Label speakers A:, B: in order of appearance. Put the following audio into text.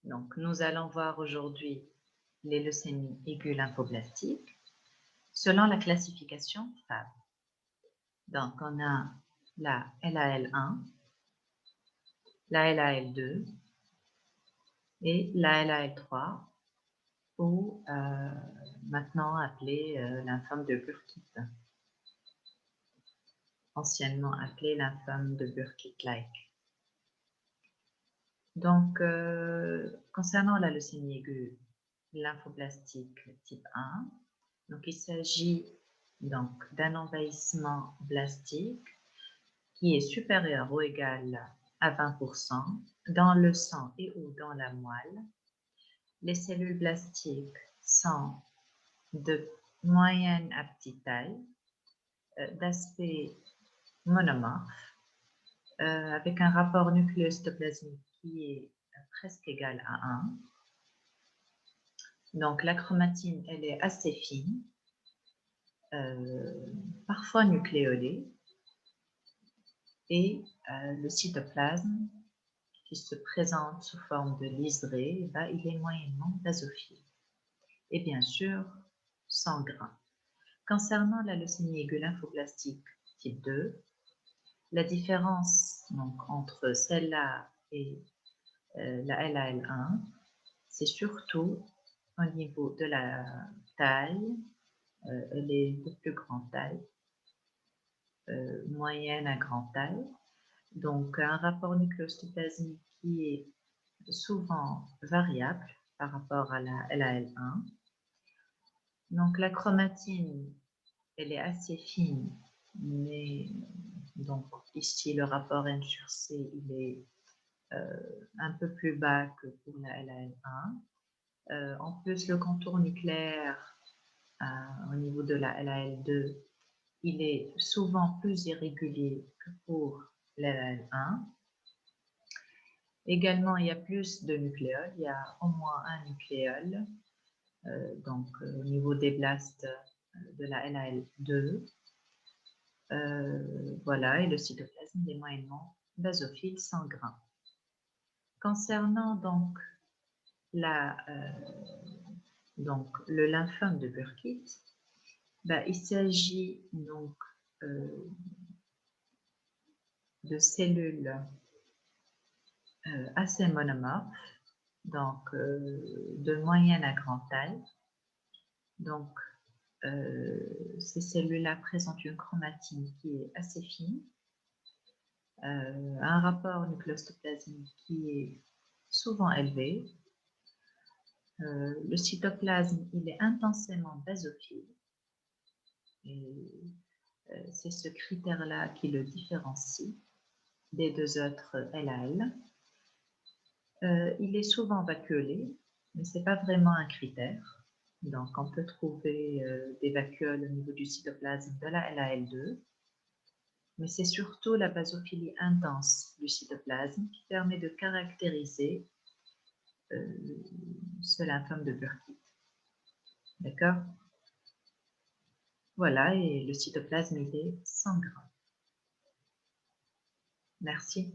A: Donc, nous allons voir aujourd'hui les leucémies aiguës lymphoblastiques selon la classification FAB. Donc, on a la LAL1, la LAL2 et la LAL3, ou maintenant appelée lymphome de Burkitt, anciennement appelée lymphome de Burkitt-like. Donc, concernant la leucémie aiguë lymphoblastique type 1, donc il s'agit donc d'un envahissement blastique qui est supérieur ou égal à 20% dans le sang et ou dans la moelle. Les cellules blastiques sont de moyenne à petite taille, d'aspect monomorphe, avec un rapport nucléostoplasmique qui est presque égal à 1. Donc la chromatine, elle est assez fine, parfois nucléolée, et le cytoplasme qui se présente sous forme de liseré, il est moyennement basophile. Et bien sûr, sans grain. Concernant la leucémie aiguë lymphoblastique type 2, la différence donc, entre celle-là et la LAL1, c'est surtout au niveau de la taille, elle est de plus grande taille, moyenne à grande taille. Donc, un rapport nucléostoplasmique qui est souvent variable par rapport à la LAL1. Donc, la chromatine, elle est assez fine, mais donc ici, le rapport N sur C, il est un peu plus bas que pour la LAL1. En plus, le contour nucléaire au niveau de la LAL2, il est souvent plus irrégulier que pour la LAL1. Également, il y a plus de nucléoles, il y a au moins un nucléole, au niveau des blastes de la LAL2. Voilà, et le cytoplasme est moyennement basophile sans grain. Concernant donc, le lymphome de Burkitt, il s'agit donc de cellules assez monomorphes, donc de moyenne à grande taille. Donc, ces cellules-là présentent une chromatine qui est assez fine, un rapport nucléostoplasmique qui est souvent élevé. Le cytoplasme, il est intensément basophile. Et c'est ce critère-là qui le différencie des deux autres LAL. Il est souvent vacuolé, mais ce n'est pas vraiment un critère. Donc, on peut trouver des vacuoles au niveau du cytoplasme de la LAL2, mais c'est surtout la basophilie intense du cytoplasme qui permet de caractériser ce lymphome de Burkitt. D'accord? Voilà, et le cytoplasme, il est sans grain. Merci.